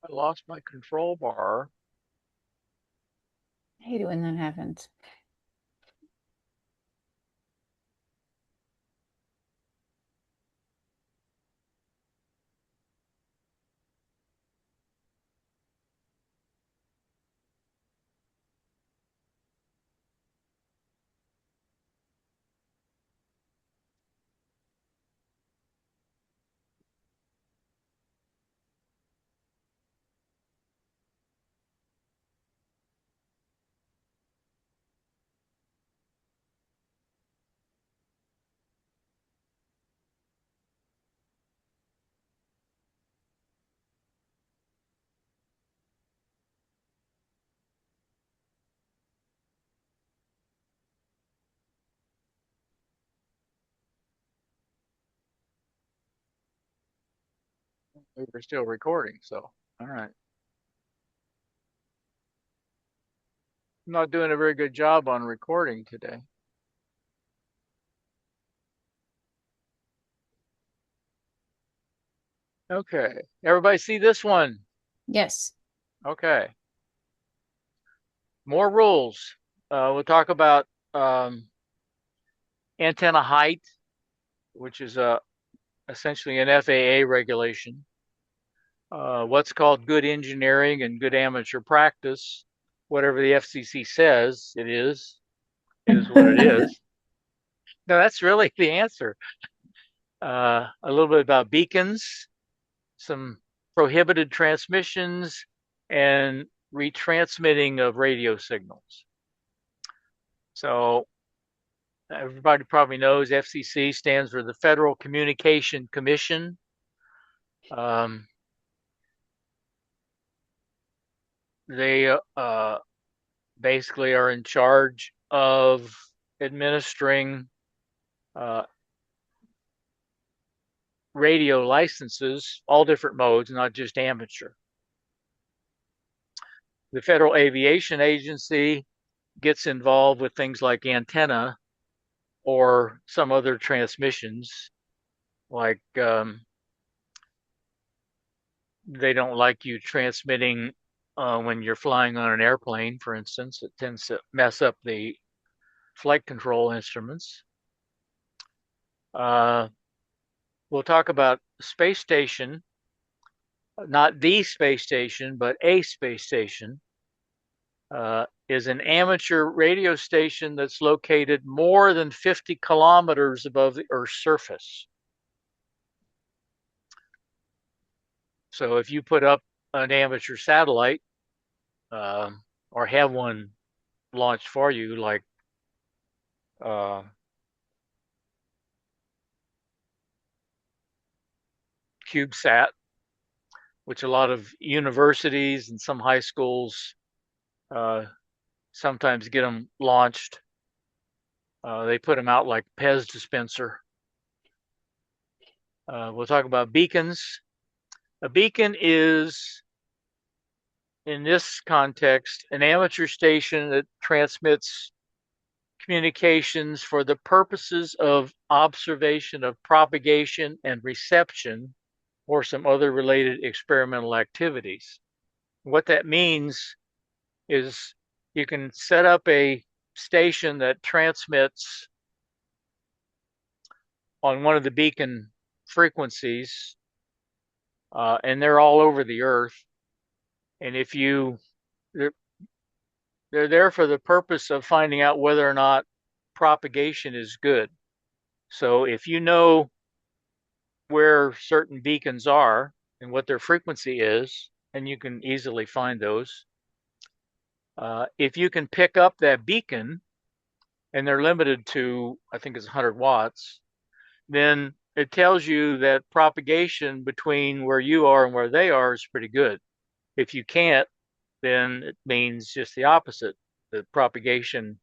I lost my control bar. I hate it when that happens. We were still recording, so all right. I'm not doing a very good job on recording today. Okay. Everybody see this one? Yes. Okay. More rules. We'll talk about um, antenna height, which is essentially an FAA regulation. What's called good engineering and good amateur practice. Whatever the FCC says it is what it is. No, that's really the answer. A little bit about beacons, some prohibited transmissions, and retransmitting of radio signals. So everybody probably knows FCC stands for the Federal Communication Commission. Um, they basically are in charge of administering uh, radio licenses, all different modes, not just amateur. The Federal Aviation Agency gets involved with things like antenna or some other transmissions, like they don't like you transmitting when you're flying on an airplane, for instance. It tends to mess up the flight control instruments. Uh, we'll talk about space station, not the space station, but a space station. Is an amateur radio station that's located more than 50 kilometers above the Earth's surface. So if you put up an amateur satellite or have one launched for you, like uh, CubeSat, which a lot of universities and some high schools uh, sometimes get them launched. They put them out like Pez dispenser. We'll talk about beacons. A beacon is, in this context, an amateur station that transmits communications for the purposes of observation of propagation and reception or some other related experimental activities. What that means is you can set up a station that transmits on one of the beacon frequencies, and they're all over the earth. And if you, they're, they're there for the purpose of finding out whether or not propagation is good. So if you know where certain beacons are and what their frequency is, and you can easily find those. If you can pick up that beacon, and they're limited to, I think it's 100 watts, then it tells you that propagation between where you are and where they are is pretty good. If you can't, then it means just the opposite. The propagation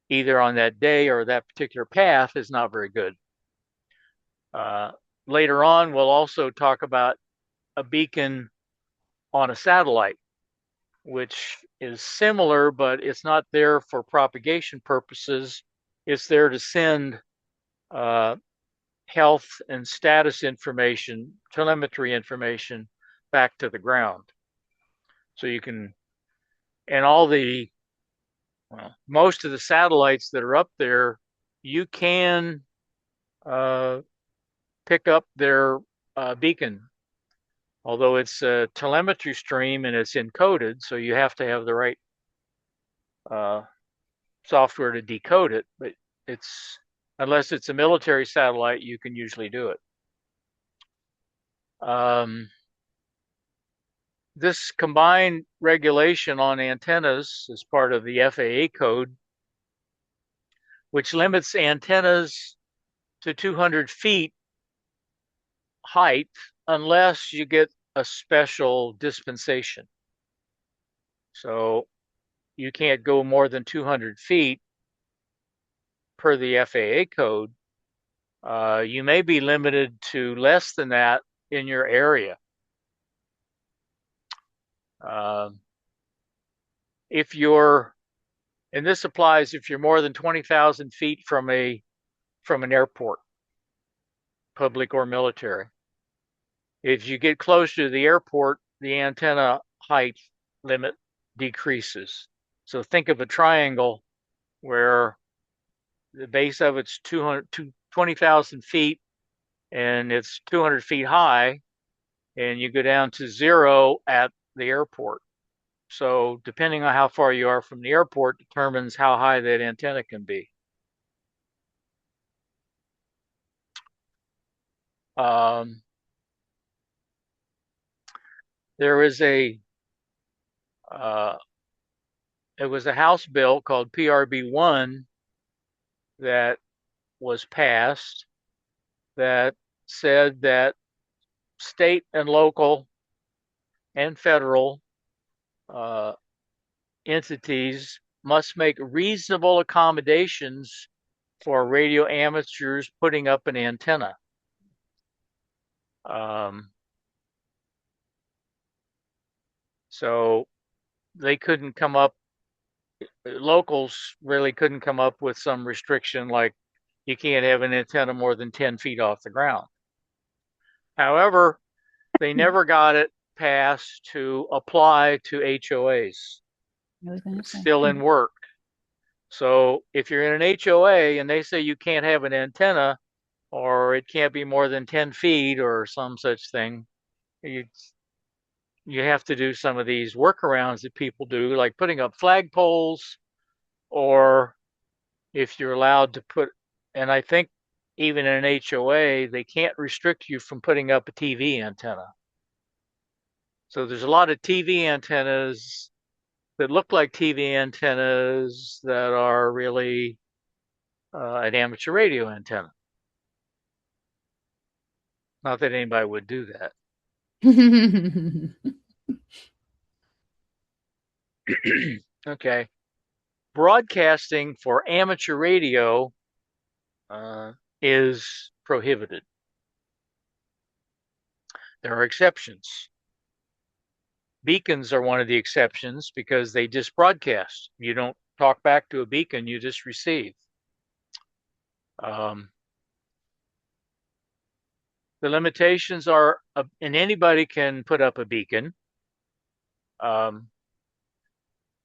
either on that day or that particular path is not very good. Uh, Later on, we'll also talk about a beacon on a satellite, which is similar, but it's not there for propagation purposes. It's there to send uh, health and status information, telemetry information back to the ground. So you can, and all the, well, most of the satellites that are up there, you can uh, pick up their beacon, although it's a telemetry stream and it's encoded, so you have to have the right uh, software to decode it. But it's, unless it's a military satellite, you can usually do it. This combined regulation on antennas is part of the FAA code, which limits antennas to 200 feet height unless you get a special dispensation. So you can't go more than 200 feet per the FAA code. You may be limited to less than that in your area. If you're, and this applies if you're more than 20,000 feet from an airport, public or military. If you get close to the airport, the antenna height limit decreases. So think of a triangle where the base of it's 20,000 feet and it's 200 feet high, and you go down to 0 at the airport. So depending on how far you are from the airport determines how high that antenna can be. There is uh, it was a House bill called PRB1 that was passed that said that state and local and federal uh, entities must make reasonable accommodations for radio amateurs putting up an antenna. So they couldn't come up, locals really couldn't come up with some restriction like you can't have an antenna more than 10 feet off the ground. However, they never got it passed to apply to HOAs. It's still in work. So if you're in an HOA and they say you can't have an antenna or it can't be more than 10 feet or some such thing, you have to do some of these workarounds that people do, like putting up flagpoles, or if you're allowed to put, and I think even in an HOA, they can't restrict you from putting up a TV antenna. So there's a lot of TV antennas that look like TV antennas that are really an amateur radio antenna. Not that anybody would do that. Okay. Broadcasting for amateur radio is prohibited. There are exceptions. Beacons are one of the exceptions because they just broadcast. You don't talk back to a beacon, you just receive. The limitations are, and anybody can put up a beacon. You're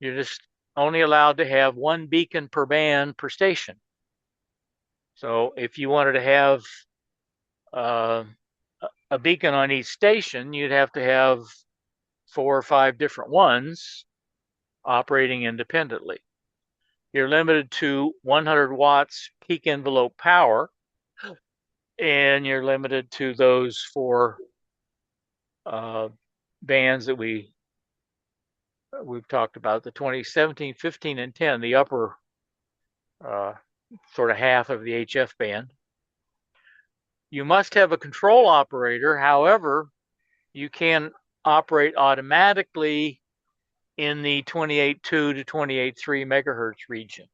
just only allowed to have one beacon per band per station. So if you wanted to have a beacon on each station, you'd have to have 4 or 5 different ones operating independently. You're limited to 100 watts peak envelope power, and you're limited to those 4 bands that we've talked about, the 20, 17, 15, and 10, the upper sort of half of the HF band. You must have a control operator. However, you can operate automatically in the 28.2 to 28.3 megahertz region.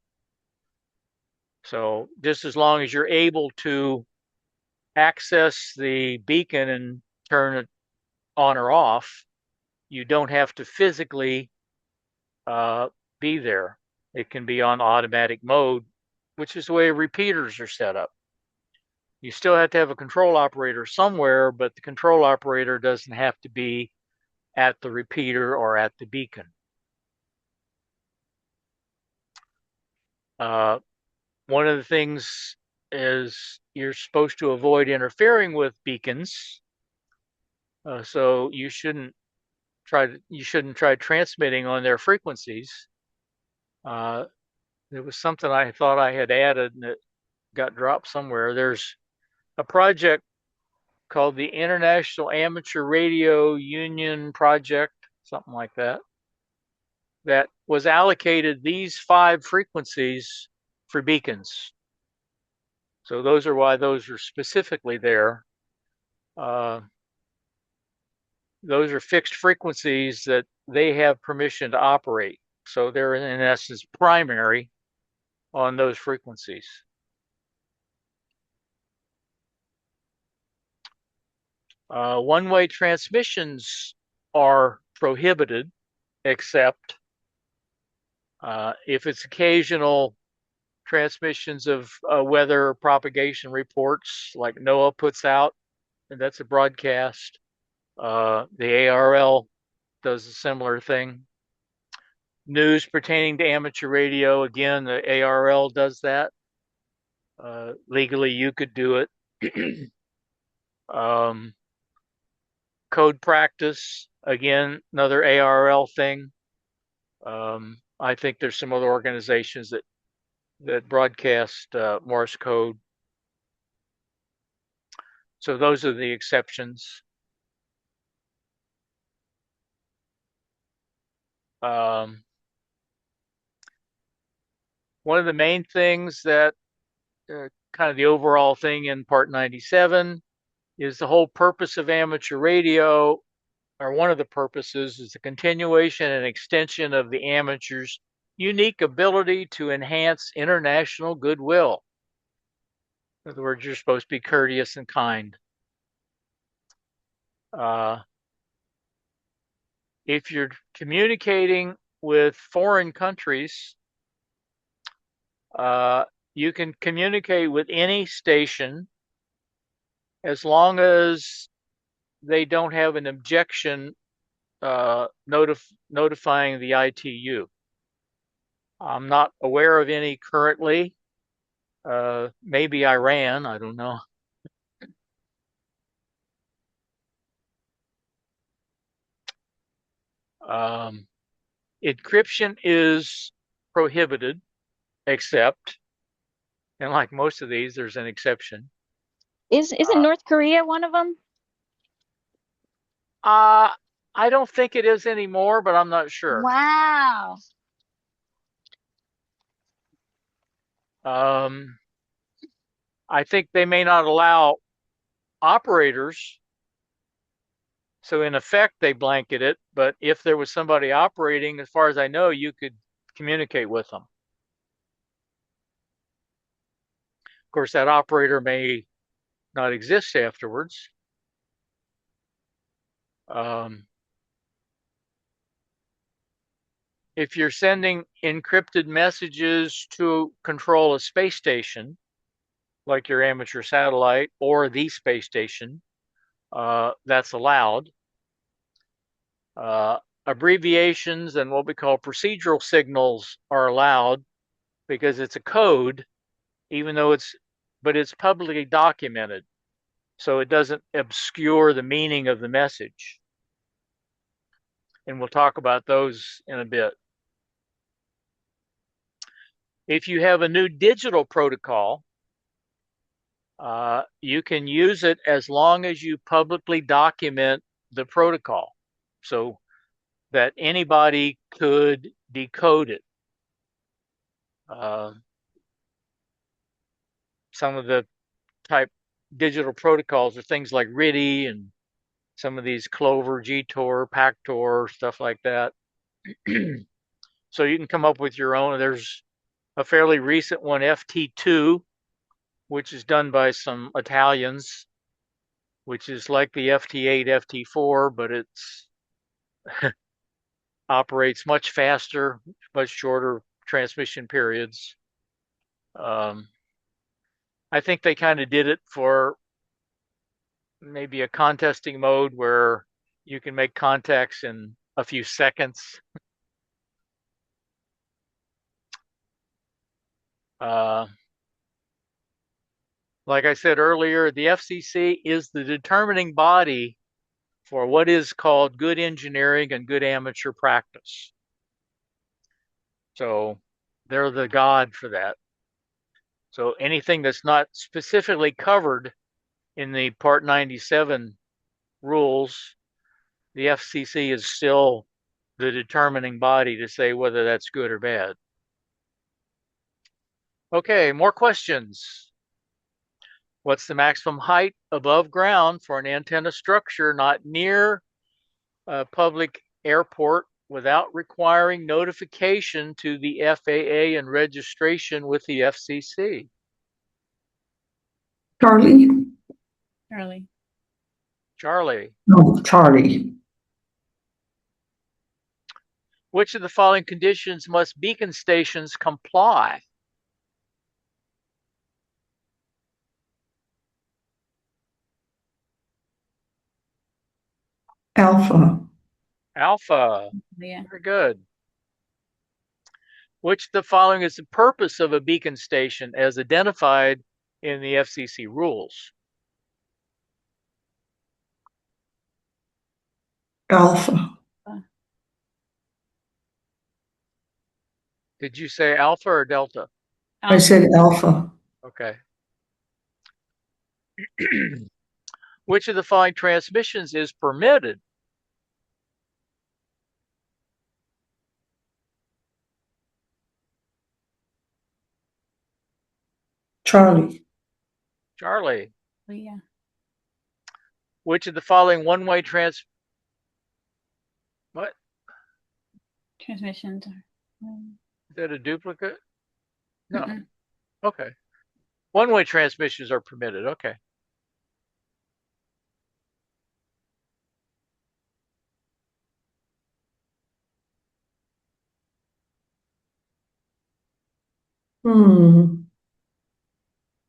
So just as long as you're able to access the beacon and turn it on or off, you don't have to physically be there. It can be on automatic mode, which is the way repeaters are set up. You still have to have a control operator somewhere, but the control operator doesn't have to be at the repeater or at the beacon. Uh, One of the things is you're supposed to avoid interfering with beacons, so you shouldn't try transmitting on their frequencies. Uh, there was something I thought I had added and it got dropped somewhere. There's a project called the International Amateur Radio Union Project, something like that, that was allocated these 5 frequencies for beacons. So those are why those are specifically there. Uh, those are fixed frequencies that they have permission to operate. So they're in essence primary on those frequencies. One-way transmissions are prohibited, except if it's occasional transmissions of weather propagation reports like NOAA puts out, and that's a broadcast. The ARL does a similar thing. News pertaining to amateur radio, again, the ARL does that. Legally, you could do it. um, Code practice, again, another ARL thing. I think there's some other organizations that broadcast Morse code. So those are the exceptions. Um, One of the main things that kind of the overall thing in Part 97 is the whole purpose of amateur radio, or one of the purposes, is the continuation and extension of the amateur's unique ability to enhance international goodwill. In other words, you're supposed to be courteous and kind. Uh, if you're communicating with foreign countries, uh, you can communicate with any station as long as they don't have an objection notifying the ITU. I'm not aware of any currently. Maybe Iran, I don't know. Um, Encryption is prohibited, except, and like most of these, there's an exception. Isn't Uh, North Korea one of them? uh, I don't think it is anymore, but I'm not sure. Wow. Um, I think they may not allow operators. So in effect, they blanket it. But if there was somebody operating, as far as I know, you could communicate with them. Of course, that operator may not exist afterwards. Um, if you're sending encrypted messages to control a space station, like your amateur satellite or the space station, that's allowed. Uh, Abbreviations and what we call procedural signals are allowed because it's a code, even though it's publicly documented. So it doesn't obscure the meaning of the message. And we'll talk about those in a bit. If you have a new digital protocol, you can use it as long as you publicly document the protocol so that anybody could decode it. Some of the type digital protocols are things like RIDI and some of these Clover, GTOR, PACTOR, stuff like that. So you can come up with your own. There's a fairly recent one, FT2, which is done by some Italians, which is like the FT8, FT4, but it's operates much faster, much shorter transmission periods. Um, I think they kind of did it for maybe a contesting mode where You can make contacts in a few seconds. Uh, like I said earlier, the FCC is the determining body for what is called good engineering and good amateur practice. So they're the god for that. So anything that's not specifically covered in the Part 97 rules, the FCC is still the determining body to say whether that's good or bad. Okay, more questions. What's the maximum height above ground for an antenna structure not near a public airport without requiring notification to the FAA and registration with the FCC? Charlie? Charlie. Charlie. No, Charlie. Which of the following conditions must beacon stations comply? Alpha. Alpha. Yeah. Very good. Which of the following is the purpose of a beacon station as identified in the FCC rules? Alpha. Did you say alpha or delta? I said alpha. Okay. Which of the following transmissions is permitted? Charlie. Charlie. Yeah. Which of the following one-way what? Transmissions are. Is that a duplicate? No. Mm-mm. Okay. One-way transmissions are permitted. Okay.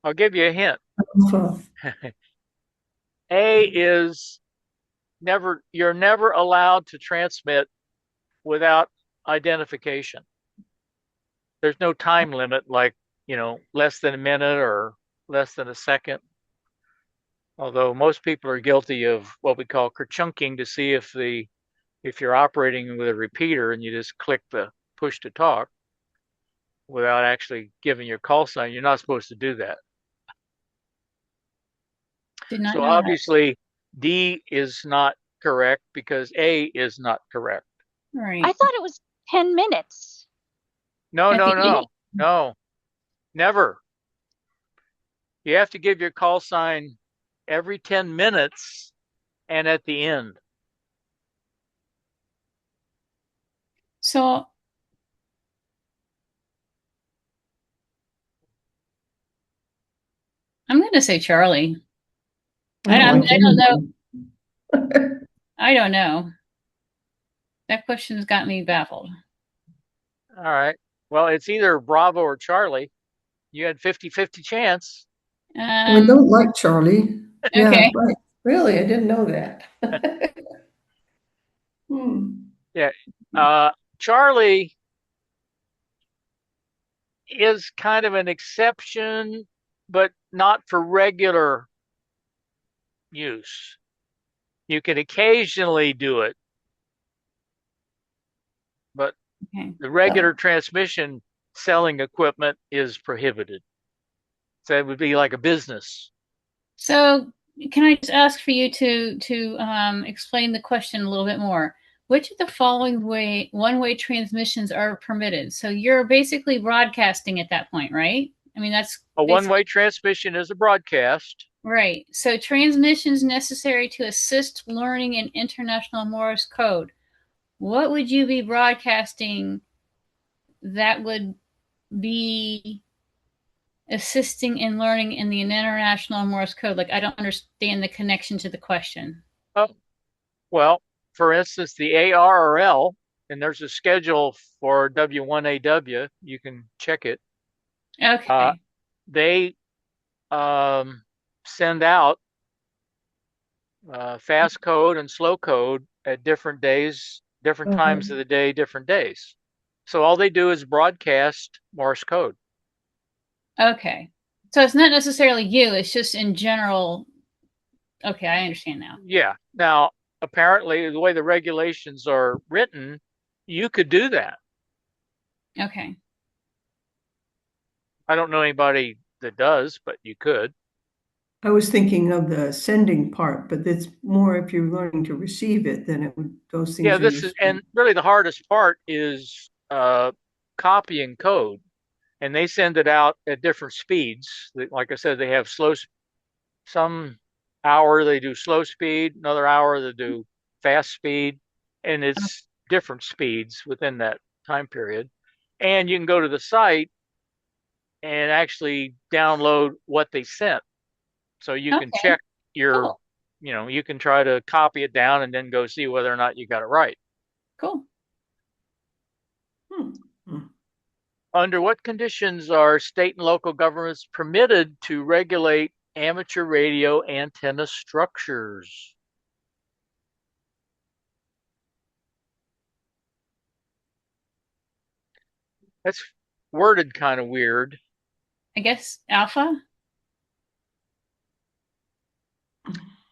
I'll give you a hint. Alpha. A is you're never allowed to transmit without identification. There's no time limit like, less than a minute or less than a second. Although most people are guilty of what we call kerchunking to see if you're operating with a repeater and you just click the push to talk without actually giving your call sign. You're not supposed to do that. Did not So know that. obviously D is not correct because A is not correct. Right. I thought it was 10 minutes. No, At no, the no, end. no, never. You have to give your call sign every 10 minutes and at the end. So I'm going to say Charlie. I don't know. I don't know. That question's got me baffled. All right. Well, it's either Bravo or Charlie. You had 50-50 chance. We don't like Charlie. Yeah, Okay. right. Really, I didn't know that. Yeah. Charlie is kind of an exception, but not for regular use. You can occasionally do it, but Okay. the regular transmission selling equipment is prohibited. So it would be like a business. So can I just ask for you to explain the question a little bit more? Which of the following one-way transmissions are permitted? So you're basically broadcasting at that point, right? I mean, that's A one-way transmission is a broadcast. right. So transmissions necessary to assist learning in international Morse code. What would you be broadcasting that would be assisting in learning in the international Morse code? Like, I don't understand the connection to the question. Oh, well, for instance, the ARRL, and there's a schedule for W1AW. You can check it. Okay. They send out fast code and slow code at different days, different times of Uh-huh. the day, different days. So all they do is broadcast Morse code. Okay. So it's not necessarily you, it's just in general. Okay, I understand now. Yeah. Now, apparently, the way the regulations are written, you could do that. Okay. I don't know anybody that does, but you could. I was thinking of the sending part, but it's more if you're learning to receive it, then it would, those Yeah, things are this is, useful. and really the hardest part is copying code, and they send it out at different speeds. Like I said, they have some hour they do slow speed, another hour they do fast speed, and it's different speeds within that time period. And you can go to the site and actually download what they sent. So you can Okay. check your, Cool. you can try to copy it down and then go see whether or not you got it right. Cool. Hmm. Hmm. Under what conditions are state and local governments permitted to regulate amateur radio antenna structures? That's worded kind of weird. I guess alpha?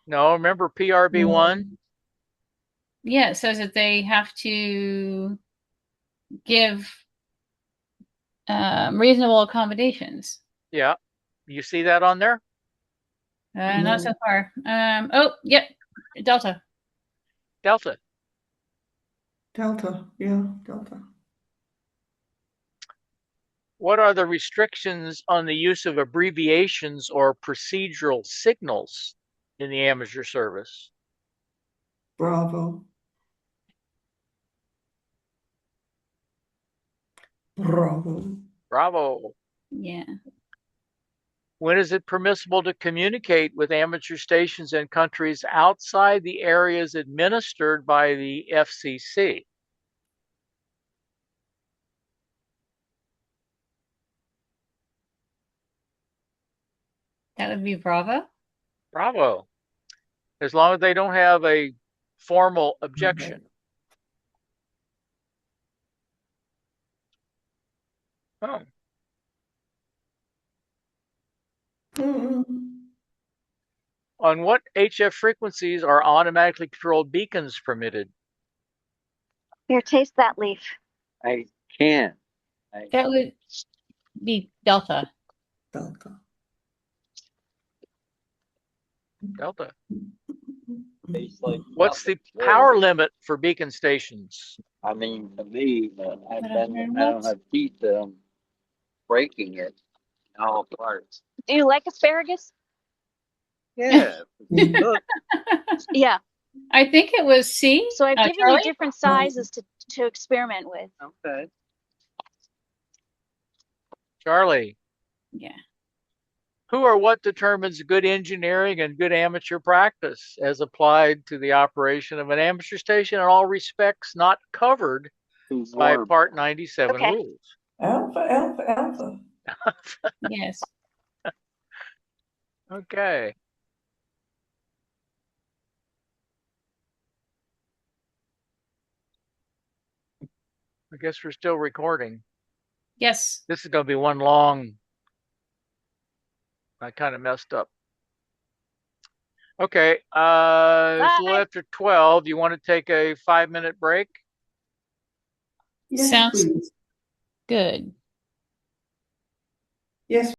No, remember PRB1? Yeah, it says that they have to give reasonable accommodations. Yeah. You see that on there? Not so No. far. Oh, yep. Delta. Delta. Delta, yeah, Delta. What are the restrictions on the use of abbreviations or procedural signals in the amateur service? Bravo. Bravo. Bravo. Yeah. When is it permissible to communicate with amateur stations in countries outside the areas administered by the FCC? That would be Bravo. Bravo. As long as they don't have a formal Okay. objection. Oh. Mm-mm. On what HF frequencies are automatically controlled beacons permitted? Here, taste that leaf. I can't. That would be Delta. Delta. Delta. Tastes like What's the nothing. power limit for beacon stations? I mean, to me, But 100 I don't watts? have teeth breaking it all parts. Do you like asparagus? Yeah, look, Yeah. I think it was C. So I've given you Charlie? different sizes to experiment with. okay. Charlie, Yeah. who or what determines good engineering and good amateur practice as applied to the operation of an amateur station in all respects not covered Too by warm. Part 97 Okay. rules? Alpha, alpha, alpha. Yes. Okay. I guess we're still recording. Yes. This is going to be one long. I kind of messed up. Okay. It's a little Bye. after 12. You want to take a 5-minute break? Yes, Sounds please. good. Yes,